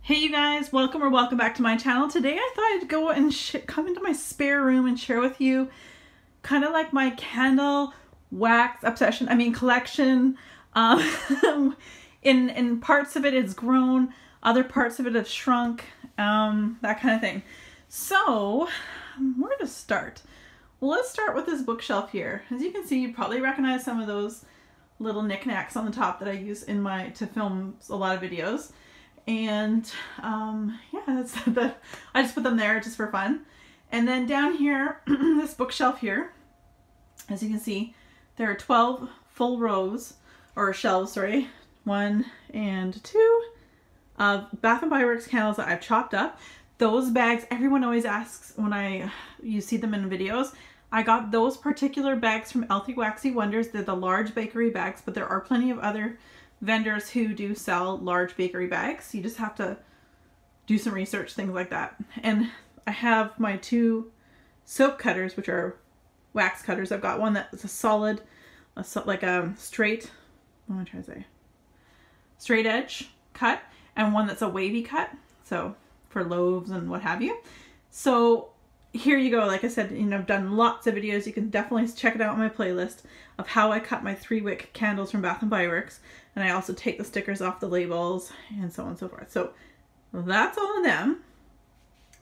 Hey you guys, welcome or welcome back to my channel. Today I thought I'd go and come into my spare room and share with you kind of like my candle wax collection. In parts of it it's grown, other parts of it have shrunk, that kind of thing. So where to start? Well, let's start with this bookshelf here. As you can see, you probably recognize some of those little knickknacks on the top that I use to film a lot of videos. And yeah, I just put them there just for fun. And then down here, this bookshelf here, as you can see, there are 12 full rows, or shelves, sorry, 1 and 2 of Bath & Body Works candles that I've chopped up. Those bags, everyone always asks when you see them in videos. I got those particular bags from Healthy Waxy Wonders. They're the large bakery bags, but there are plenty of other vendors who do sell large bakery bags. You just have to do some research, things like that. And I have my 2 soap cutters, which are wax cutters. I've got one that's a solid, like a straight, what am I trying to say? Straight edge cut, and one that's a wavy cut. So for loaves and what have you. So here you go. Like I said, I've done lots of videos. You can definitely check it out on my playlist of how I cut my 3-wick candles from Bath & Body Works. And I also take the stickers off the labels and so on and so forth. So that's all of them.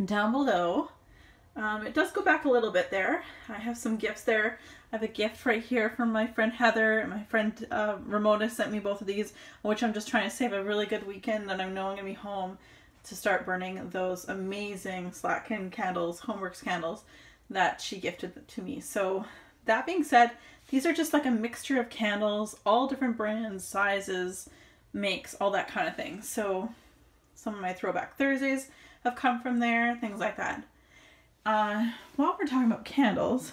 Down below, it does go back a little bit there. I have some gifts there. I have a gift right here from my friend Heather, and my friend Ramona sent me both of these, which I'm just trying to save a really good weekend, and I know I'm going to be home to start burning those amazing Slatkin candles, Homeworks candles that she gifted to me. So that being said, these are just like a mixture of candles, all different brands, sizes, makes, all that kind of thing. So some of my Throwback Thursdays have come from there, things like that. While we're talking about candles,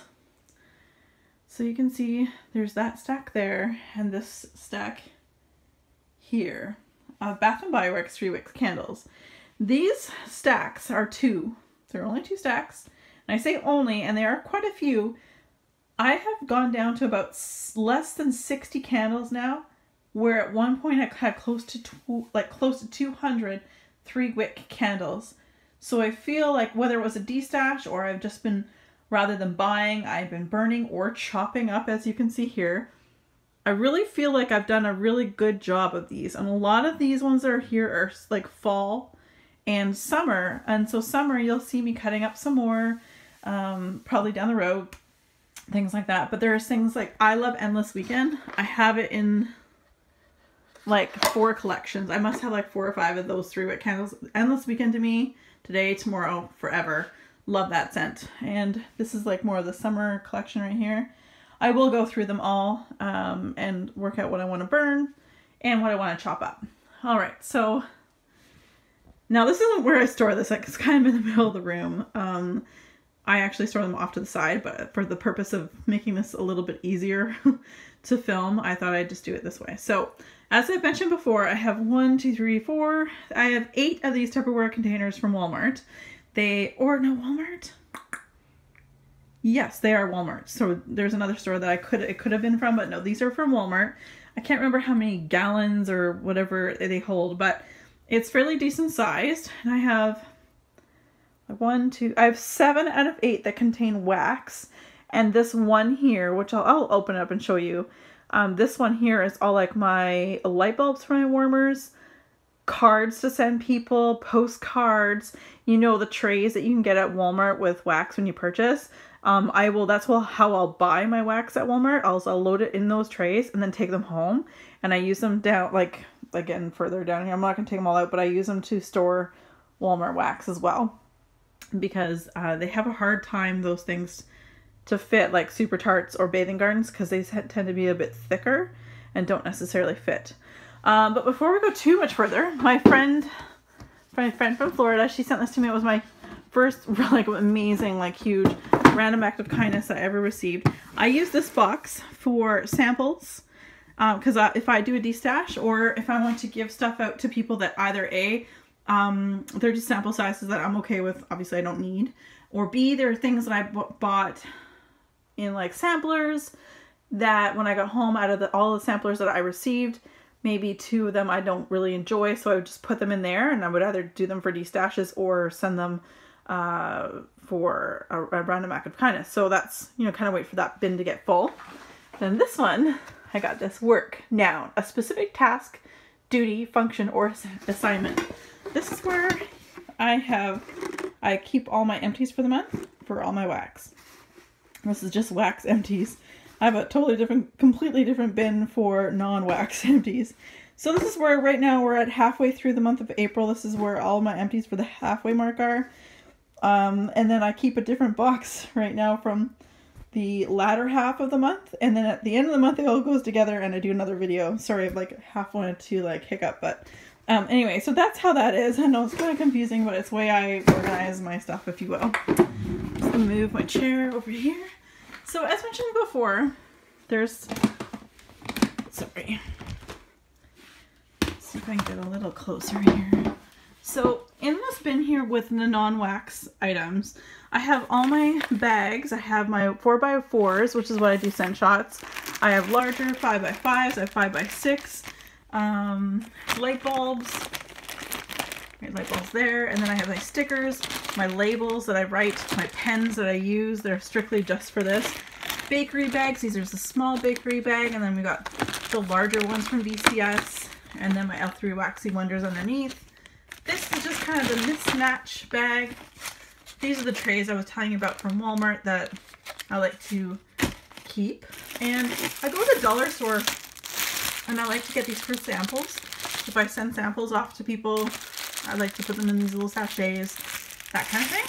so you can see there's that stack there and this stack here of Bath & Body Works 3-wick candles. These stacks are 2. There are only 2 stacks. And I say only, and there are quite a few. I have gone down to about less than 60 candles now, where at one point I had close to 200 3-wick candles. So I feel like whether it was a destash or I've just been, rather than buying, I've been burning or chopping up, as you can see here. I really feel like I've done a really good job of these. And a lot of these ones that are here are like fall and summer. And so summer, you'll see me cutting up some more, probably down the road. Things like that. But there's things like I love Endless Weekend. I have it in like 4 collections. I must have like 4 or 5 of those 3-wick candles. Endless Weekend to me, today, tomorrow, forever. Love that scent. And this is like more of the summer collection right here. I will go through them all and work out what I want to burn and what I want to chop up. All right, so now this isn't where I store this. Like, it's kind of in the middle of the room. I actually store them off to the side, but for the purpose of making this a little bit easier to film, I thought I'd just do it this way. So, as I've mentioned before, I have 1, 2, 3, 4. I have 8 of these Tupperware containers from Walmart. Walmart? Yes, they are Walmart. So there's another store that it could have been from, but no, these are from Walmart. I can't remember how many gallons or whatever they hold, but it's fairly decent sized. And I have I have 7 out of 8 that contain wax. And this one here, which I'll open up and show you. This one here is all like my light bulbs for my warmers, cards to send people, postcards, the trays that you can get at Walmart with wax when you purchase. That's how I'll buy my wax at Walmart. I'll load it in those trays and then take them home. And I use them down, like, again, further down here. I'm not going to take them all out, but I use them to store Walmart wax as well. Because they have a hard time, those things, to fit like Super Tarts or Bathing Gardens, because they tend to be a bit thicker and don't necessarily fit. But before we go too much further, my friend from Florida, she sent this to me. It was my first like amazing, like huge random act of kindness I ever received. I use this box for samples because if I do a destash or if I want to give stuff out to people that either A, they're just sample sizes that I'm okay with, obviously I don't need, or B, there are things that I bought in like samplers that when I got home out of all the samplers that I received, maybe 2 of them I don't really enjoy, so I would just put them in there, and I would either do them for destashes or send them for a random act of kindness. So that's, you know, kind of wait for that bin to get full. Then this one, I got this: work, noun, a specific task, duty, function, or assignment. This is where I keep all my empties for the month for all my wax. This is just wax empties. I have a totally different, completely different bin for non-wax empties. So this is where right now we're at halfway through the month of April. This is where all my empties for the halfway mark are. And then I keep a different box right now from the latter half of the month. And then at the end of the month, it all goes together and I do another video. Sorry, I've like half wanted to like hiccup, but anyway, so that's how that is. I know it's kind of confusing, but it's the way I organize my stuff, if you will. Just gonna move my chair over here. So as mentioned before, there's, sorry, let's see if I can get a little closer here. So in this bin here with the non-wax items, I have all my bags. I have my 4x4s, which is what I do scent shots. I have larger 5x5s, I have 5x6, light bulbs, light bulbs there, and then I have my stickers, my labels that I write, my pens that I use, they're strictly just for this. Bakery bags, these are just a small bakery bag, and then we got the larger ones from VCS, and then my L3 Waxy Wonders underneath. This is just kind of a mismatch bag. These are the trays I was telling you about from Walmart that I like to keep. And I go to the dollar store and I like to get these for samples. If I send samples off to people, I like to put them in these little sachets, that kind of thing.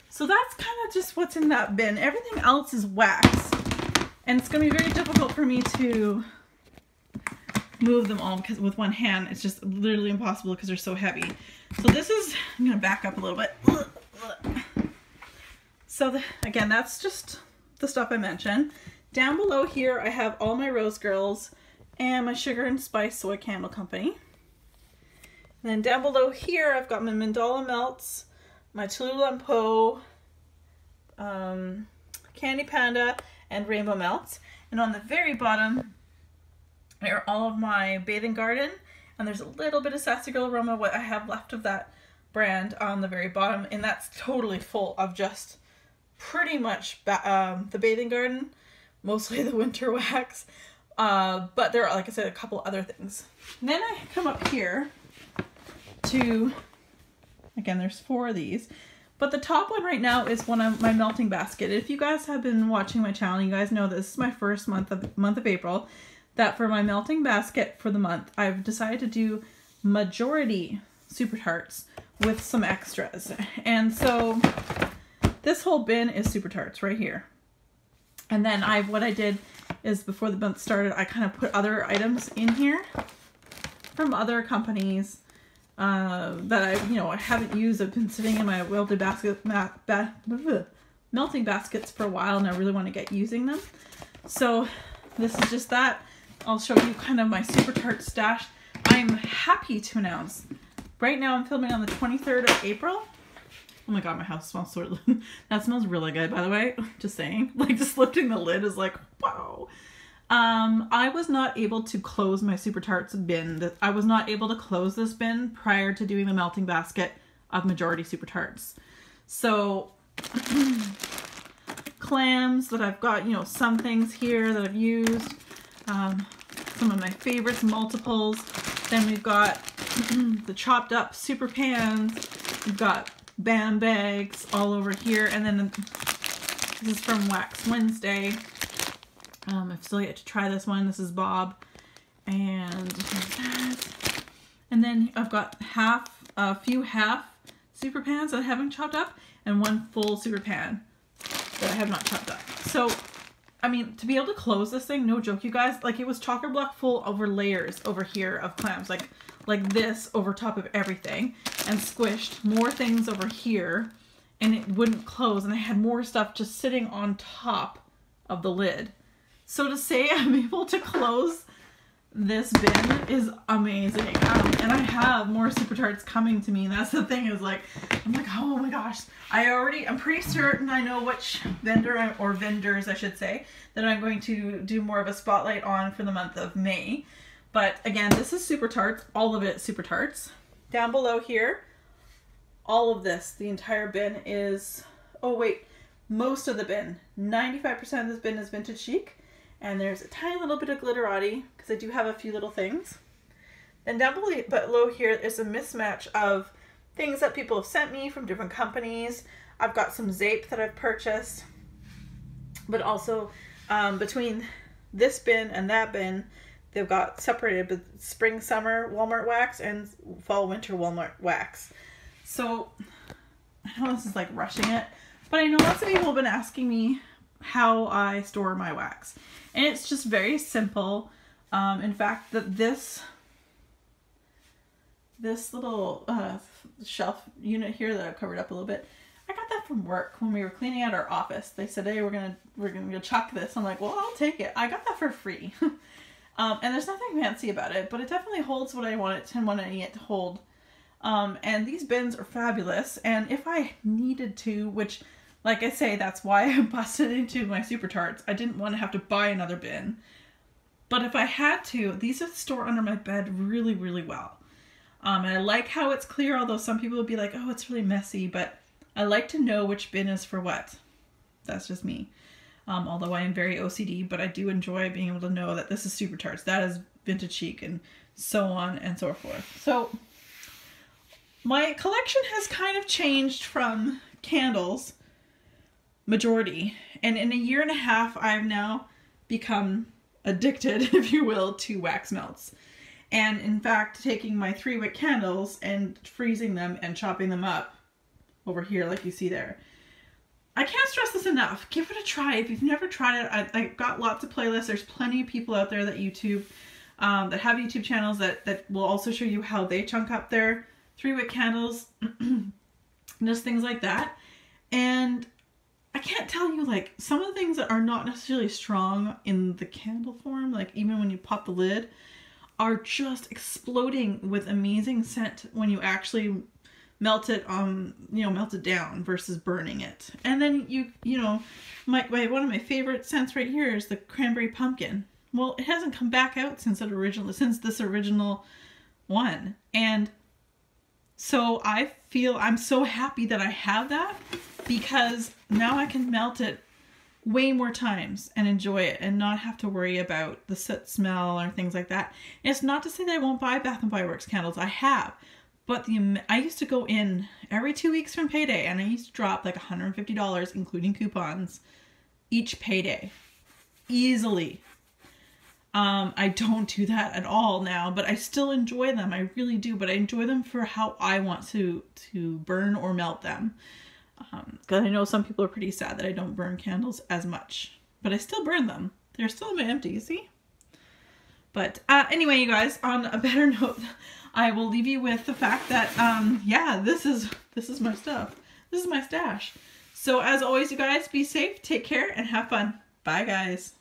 So that's kind of just what's in that bin. Everything else is wax. And it's going to be very difficult for me to move them all because with one hand it's just literally impossible because they're so heavy. So this is, I'm going to back up a little bit. So again, that's just the stuff I mentioned. Down below here I have all my Rose Girls and my Sugar and Spice Soy Candle Company. And then down below here I've got my Mandala Melts, my Tallulah Po, Candy Panda, and Rainbow Melts. And on the very bottom are all of my Bathing Garden, and there's a little bit of Sassy Girl Aroma, what I have left of that brand on the very bottom, and that's totally full of just pretty much the Bathing Garden, mostly the winter wax, but there are, like I said, a couple other things. And then I come up here to, again, there's 4 of these, but the top one right now is one of my melting basket. If you guys have been watching my channel, you guys know this is my first month of April, that for my melting basket for the month, I've decided to do majority Super Tarts with some extras. And so this whole bin is Super Tarts right here. And then what I did is before the month started, I kind of put other items in here from other companies that I haven't used. I've been sitting in my melting baskets for a while, and I really want to get using them. So this is just that. I'll show you kind of my Super Tart stash. I'm happy to announce, right now I'm filming on the 23rd of April. Oh my god, my house smells so that smells really good, by the way. Just saying. Like, just lifting the lid is like, wow. I was not able to close my Super Tarts bin. I was not able to close this bin prior to doing the melting basket of majority Super Tarts. So clams that I've got, some things here that I've used. Some of my favorites, multiples. Then we've got the chopped up super pans. We've got BAM bags all over here. And then this is from Wax Wednesday. I've still yet to try this one. This is Bob. And that. And then I've got a few half super pans that I haven't chopped up, and one full super pan that I have not chopped up. So I mean, to be able to close this thing, no joke, you guys, like it was chocker block full over layers over here of clams, like this over top of everything, and squished more things over here, and it wouldn't close, and I had more stuff just sitting on top of the lid. So to say I'm able to close this bin is amazing. And I have more Super Tarts coming to me, and that's the thing, is like, I'm like, oh my gosh, I'm pretty certain I know which vendor, or vendors I should say, that I'm going to do more of a spotlight on for the month of May. But again, this is Super Tarts. All of it Super Tarts. Down below here, all of this, the entire bin is, oh wait, most of the bin, 95% of this bin is Vintage Chic. And there's a tiny little bit of Glitterati because I do have a few little things. And down below here is a mismatch of things that people have sent me from different companies. I've got some Zape that I've purchased, but also between this bin and that bin, they've got separated with spring, summer Walmart wax and fall, winter Walmart wax. So I know this is like rushing it, but I know lots of people have been asking me how I store my wax. And it's just very simple. In fact, this little shelf unit here that I've covered up a little bit, I got that from work when we were cleaning out our office. They said, hey, we're gonna chuck this. I'm like, well, I'll take it. I got that for free. And there's nothing fancy about it, but it definitely holds what I want it to hold. And these bins are fabulous. And if I needed to, which, like I say, that's why I busted into my Super Tarts. I didn't want to have to buy another bin. But if I had to, these would store under my bed really, really well. And I like how it's clear, although some people would be like, oh, it's really messy. But I like to know which bin is for what. That's just me. Although I am very OCD, but I do enjoy being able to know that this is Super Tarts, that is Vintage Chic, and so on and so forth. So my collection has kind of changed from candles, majority, and in a year and a half I've now become addicted, if you will, to wax melts. And in fact, taking my 3-wick candles and freezing them and chopping them up over here like you see there. I can't stress this enough. Give it a try. If you've never tried it, I've got lots of playlists. There's plenty of people out there that that have YouTube channels that will also show you how they chunk up their 3-wick candles, just things like that. And I can't tell you, like, some of the things that are not necessarily strong in the candle form, like even when you pop the lid, are just exploding with amazing scent when you actually melt it melt it down versus burning it. And then one of my favorite scents right here is the Cranberry Pumpkin. Well, it hasn't come back out since this original one. And so I feel I'm so happy that I have that, because now I can melt it way more times and enjoy it and not have to worry about the soot smell or things like that. And it's not to say that I won't buy Bath & Body Works candles. I have. But I used to go in every 2 weeks from payday, and I used to drop like $150, including coupons, each payday. Easily. I don't do that at all now, but I still enjoy them. I really do, but I enjoy them for how I want to burn or melt them. Because I know some people are pretty sad that I don't burn candles as much, but I still burn them. They're still in my empty, see? But anyway, you guys, on a better note, I will leave you with the fact that, yeah, this is my stuff. This is my stash. So as always, you guys, be safe, take care, and have fun. Bye, guys.